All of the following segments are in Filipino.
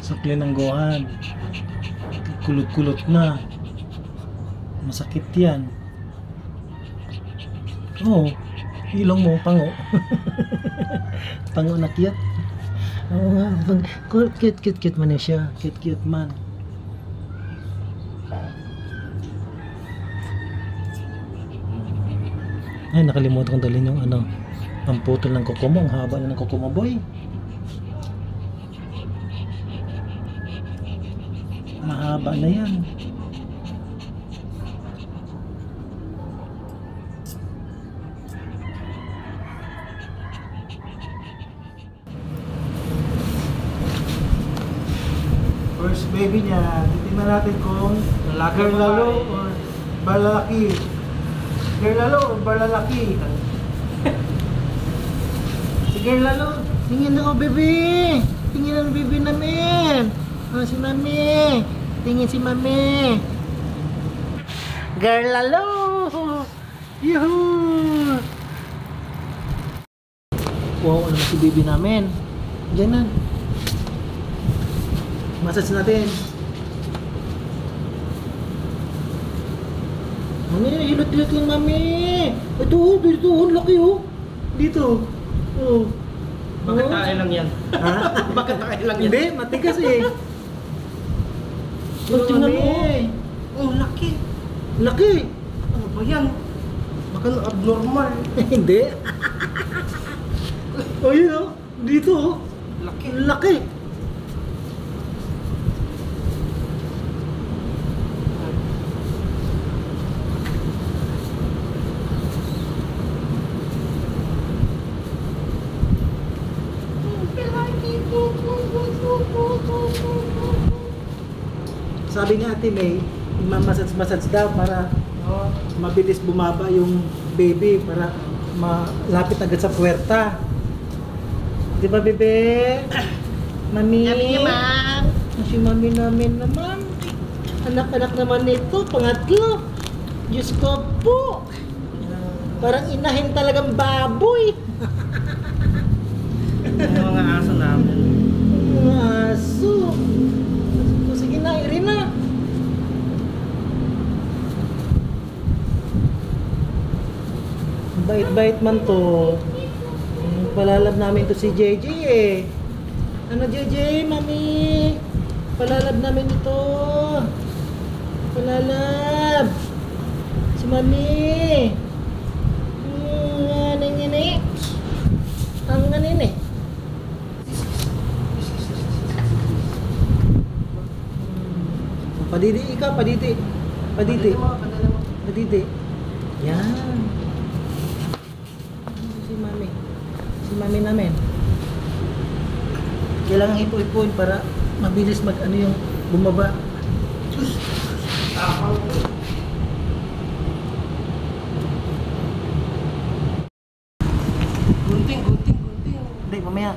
Sakli ng gohan, kulot-kulot na, masakit yan. Oo, ilong mo pango. Pango na cute. Oo nga, cute man siya, cute man. Ay, nakalimutan kong dalhin yung pamputol ng kuko mo. Ang haba na ng kuko mo, boy. Mahaba na yan. First baby niya, titingnan natin kung girl lalo or balalaki. Girl lalo or balalaki. Si girl lalo, tingin ako baby. Tingin ang baby namin. Si mami. Tingin si mami. Girl lalo. Yuhuu. Wow, ano si baby namin? Diyan na. Massage natin. Mami, hilot-hilot lang mami. Ito, dito, laki oh. Dito. Oh. Bakit tayo lang yan? Ha? Bakit tayo lang yan? Hindi, matigas eh. Oh, tingnan mo. Oh, laki. Laki. Ano ba yan? Baka abnormal. Hindi. Oh, yun oh. Dito oh. Laki. Laki. Sabi nga Ate May, massage daw para mabilis bumaba yung baby para malapit agad sa puwerta. Di ba, bebe? Mami? Sabi niya, ma'am. Si mami namin naman. Anak-anak naman nito, pangatlo. Diyos ko po. Parang inahin talagang baboy. Yung mga aso namin. Mga aso. Sige na, Irina. Bait-bait man to. Palalab namin to si JJ eh. Ano JJ, mami? Palalab namin ito. Palalab. Si mami. Ano nga ang ganin eh. Padidi ikaw, padidi. Padidi. Padidi. Yan. Si mami. Si mami namin. Kailangan ipo-ipuin para mabilis yung bumaba. Gunting. Hindi, mamaya.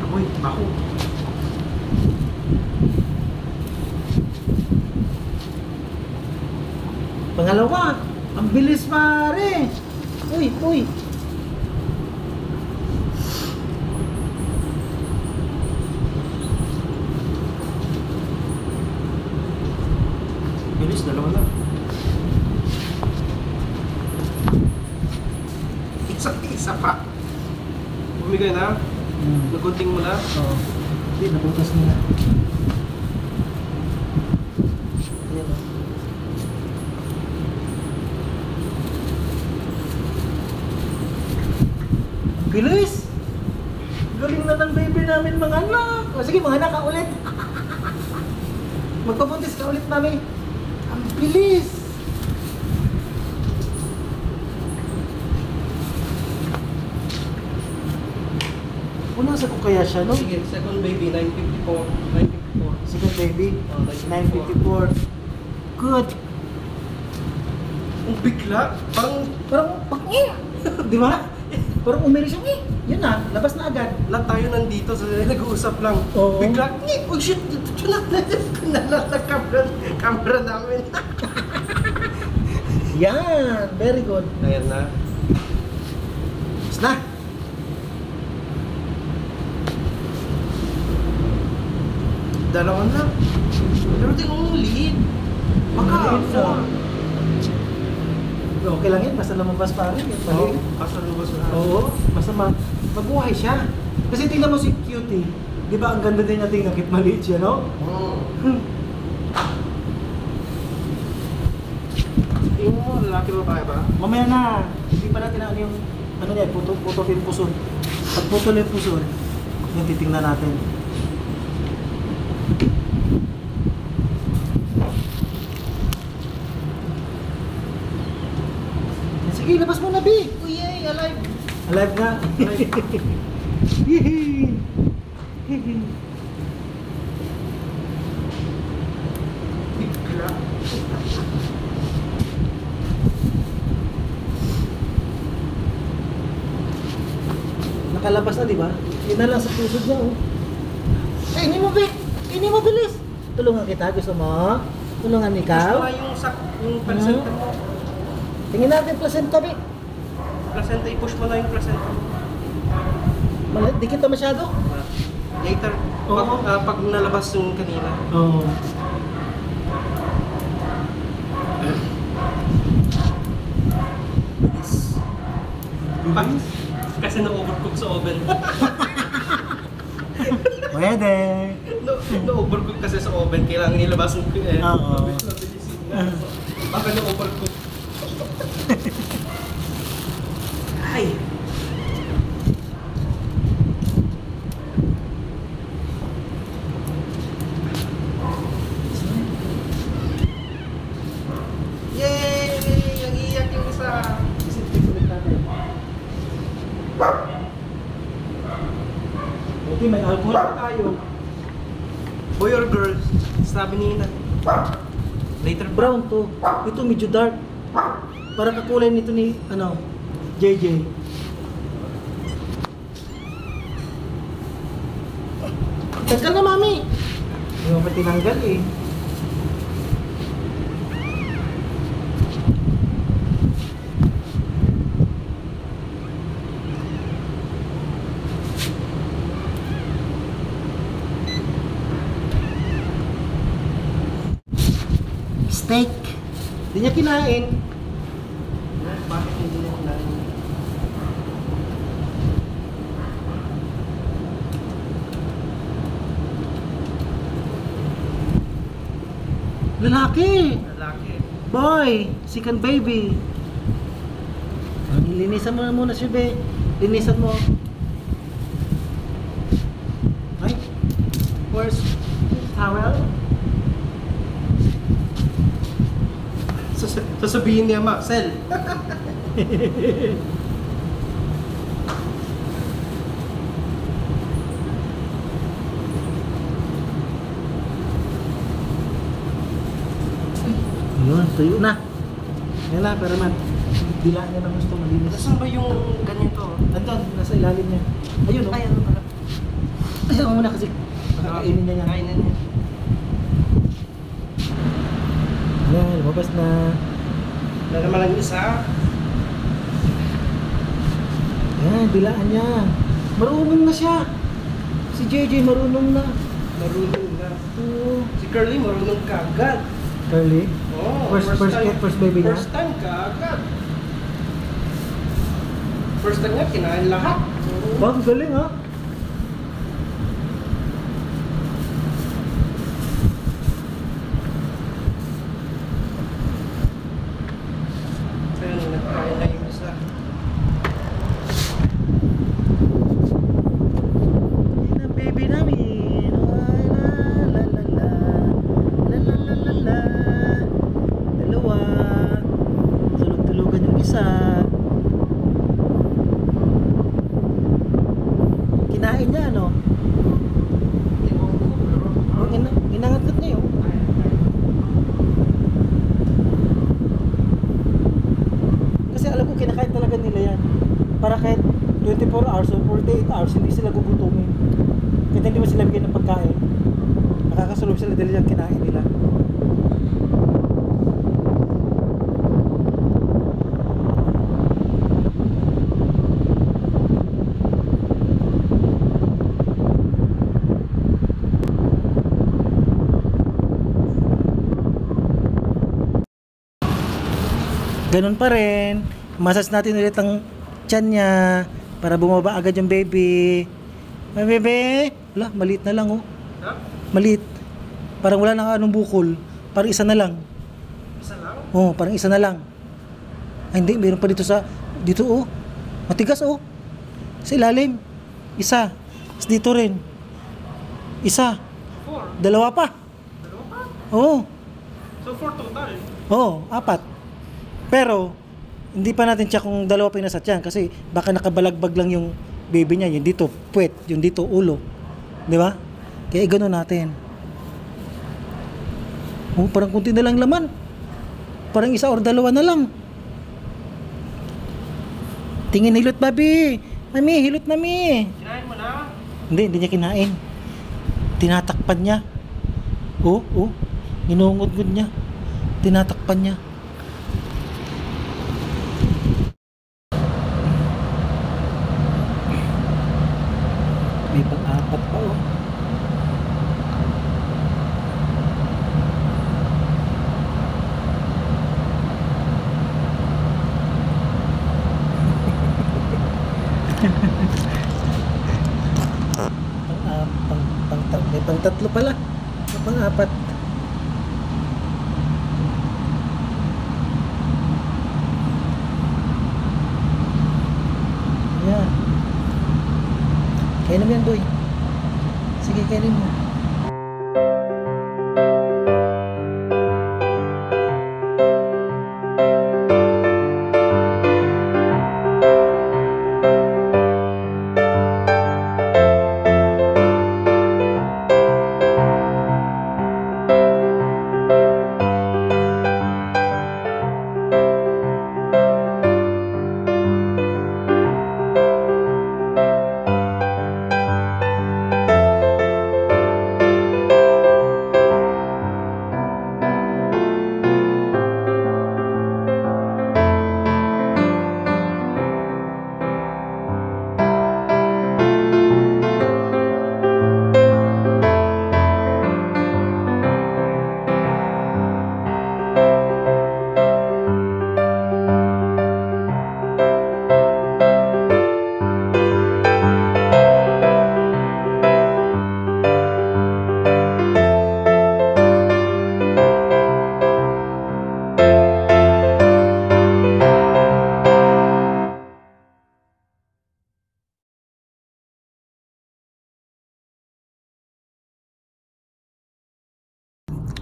Uy, ako. Pangalawa, ang bilis pare. Uy. Bilis, dalawa lang. Isa pa. Bumigay na? Nagunting mo na? Oo. Hindi, nabutas mo na. Ayan o. Bilis! Galing na ng baby namin mga anak. O sige, mga anak ka ulit. Magpabuntis ka ulit, mami. Ang bilis. Punasan ko kaya siya, no? Sige, second baby, 954. 954. Second baby, Oh, 954. Good. Ang bigla. Parang, di ba? Parang umiri siya, yun na, labas na agad. Lahat tayo nandito sa nag-uusap lang. Oo. Bigla, oh shit, nalat camera namin. Yan, very good. Ayan na. Tapos na. Dalawa na. Pero tingnan mo liit. Baka Maliit na. 4. Okay lang yan, basta lumabas pa rin. Oo. Asa lubos na. Oo, basta mabuhay siya. Kasi tingnan mo si Cutie. Di ba ang ganda din niya tingnan, kahit maliit siya, no? Tingnan mo, lalaki mo tayo ba? Mamaya na, hindi pa natin ano yung, ano niya, putol yung puso. Pag putol yung puso, yung titingnan natin. Sige, labas mo na, B! Uy, yay, alive! Alive nga. Alive. Yehey! Yehey! Bigla. Nakalabas na, di ba? Yun na lang sa puso niya, oh. Kainin mo, Vic! Kainin mo, bilis! Tulungan kita, gusto mo? Tulungan ikaw? Gusto nga yung placenta mo. Tingin natin placenta, Vic. Placenta, i-push mo na yung placenta mo. Dikit na masyado? Later, Oo. pag nalabas yung kanina. Oo. Bilis. Kasi na-overcook sa oven. Pwede. Na-overcook kasi sa oven, kailangan ilabas yung Oo. mabilisin na. Baka na-overcook. Ay! Yay! Ang iyak yung isa. Okay, may alcohol pa tayo. Boy or girl? Sabi ni Ina. Later Brown to. Ito medyo dark. Para kakulay nito ni, ano, JJ. Tanggal na, mami! Hindi mo pa tinanggal eh. Steak. Hindi niya kinain. Bakit hindi na kinain? Lalaki. Lalaki. Boy. Second baby. Linisan mo na muna siya, be. Linisan mo. Ay. Where's towel? Sasabihin niya, Maxel. Yun, tuyo na. Yan na, pero man. Dila niya na gusto malinis. Nasaan ba yung ganito? Andun, nasa ilalim niya. Ayun, oh. Ay, ano pala? Ayaw mo muna kasi makakainin niya yan. Kainin niya. Yan, lumabas na. Wala naman lang isa. Yan, dilaan niya. Marunong na siya. Si JJ marunong na. Marunong na. Oo. Si Curly marunong ka agad. Curly? Oh, First baby niya? First time ka agad. First time nga, kinain lahat. Ba, ang galing ha? Ayun, nagkain na yung isa. Yan ang baby namin. La la la la. La 24 hours o 48 hours, hindi sila gugutumin. Kahit hindi mo sila bigyan ng pagkain, makakasulog sila dahil yung kinain nila. Ganun pa rin, massage natin ulit ang tiyan niya para bumaba agad yung baby. May bebe, wala, maliit na lang oh. Ha? Maliit. Parang wala nang anong bukol. Parang isa na lang. Isa lang? Oh, parang isa na lang. Ay hindi, meron pa dito oh. Matigas oh. Sa ilalim. Isa. Tapos dito rin. Isa. 4. Dalawa pa. Dalawa pa? Oo. So 4 total. Oo, 4. Pero, hindi pa natin check kung dalawa pa yung nasa tiyan kasi baka nakabalagbag lang yung baby niya. Yung dito, puwet. Yung dito, ulo. Di ba? Kaya gano'n natin. Oh, parang kunti na lang laman. Parang isa or dalawa na lang. Tingin, hilot, baby. Mami, hilot na, mi. Kinain mo na? Hindi niya kinain. Tinatakpan niya. Oh. Ginungod-gud niya. Tinatakpan niya. May pang-apat pa oh. May pang-tatlo pala. May pang-apat. Yan. Kainin mo yan, boy. Sige, kainin mo.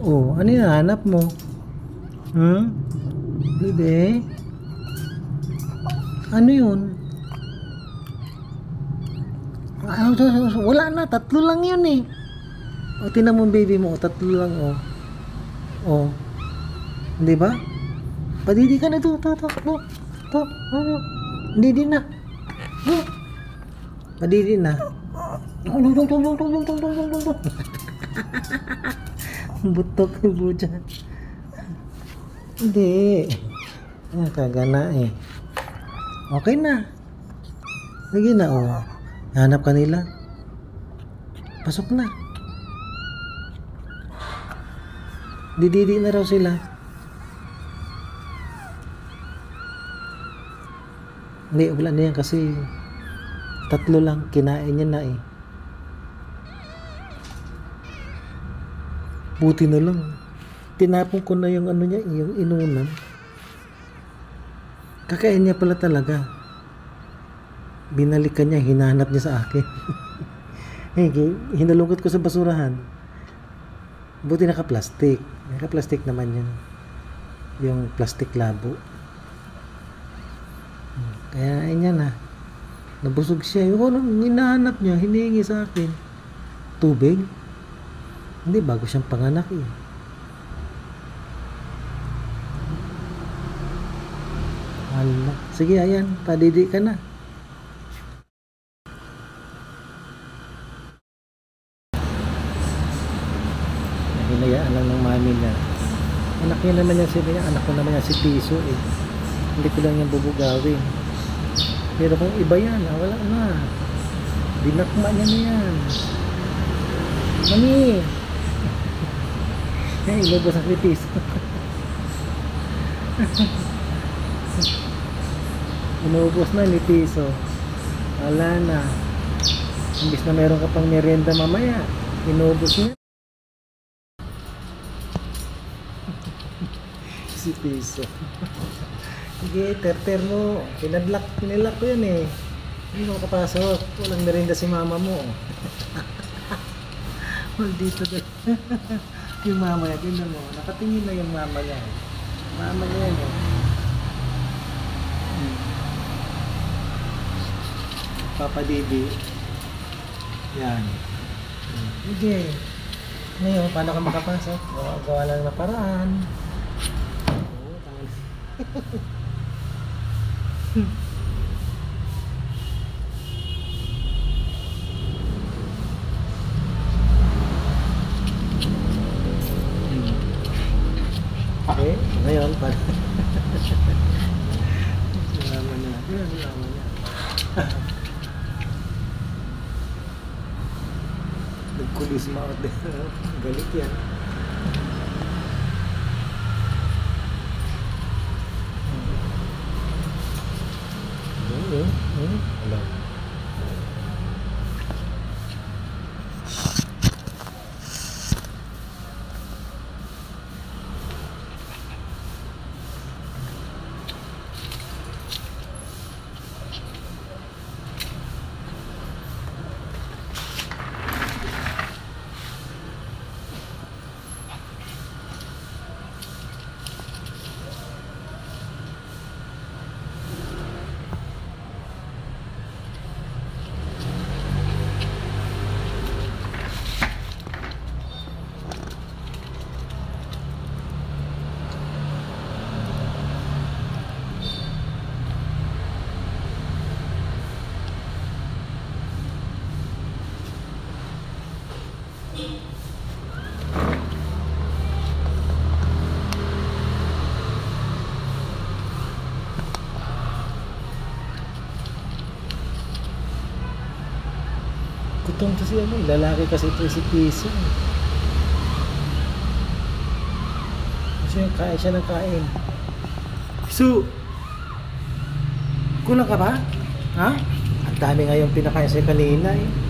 Oh, ano yung hanap mo? Bebe? Ano yun? Wala na, 3 lang yun eh. O, tinan mo baby mo, 3 lang oh. Oh. Di ba? Padidi ka na to. Ano? Padidi na. Padidi na. Butok ni Buja. Hindi. Kagana eh. Okay na. Lagi na oh. Hanap ka nila. Pasok na. Dididi na raw sila. Hindi, wala na yan kasi 3 lang. Kinain niya na eh. Buti na lang. Tinapon ko na yung ano niya, yung inunan. Kakain niya pala talaga. Binalikan niya, hinahanap niya sa akin. Hinalungkot ko sa basurahan. Buti naka-plastic. Naka-plastic naman yun. Yung plastic labo. Kaya niya na. Nabusog siya. Yung hinahanap niya, hinihingi sa akin. Tubig. Hindi, bago siyang panganak eh. Hala. Sige, ayan. Padidi ka na. hinayaan lang ng mami niya. Anak niya naman yan, sabi niya, anak ko naman yan si Piso eh. Hindi ko lang yan bubugawin. Pero kung iba yan, wala na. Dinakma niya na yan. Mami! Eh, ilubos ang Piso. Inubos na ni Piso. Wala na. Imbis na meron ka pang merienda mamaya, inubos niya. Si Piso. Sige, terter mo. Pinilak ko yan eh. Hindi mo makapasok. Walang merienda si mama mo. Maldito doon. Yung mama niya, tingnan mo. Nakatingin na yung mama niya. Mama niya yan eh. Papa Didi. Yan. Sige. Ngayon, paano ka makapasok? Gawa lang na paraan. Oo, tangan. Okay, ngayon, paano? Sinama niya. Sinama niya. Nagkulis mo out there. Galit yan. Hello. Gutom to siya mo. Lalaki kasi ito si Piso. Kasi yung kain siya ng kain. Piso! Kulang ka ba? Ha? Ang dami nga yung pinakain sa'yo kanina eh.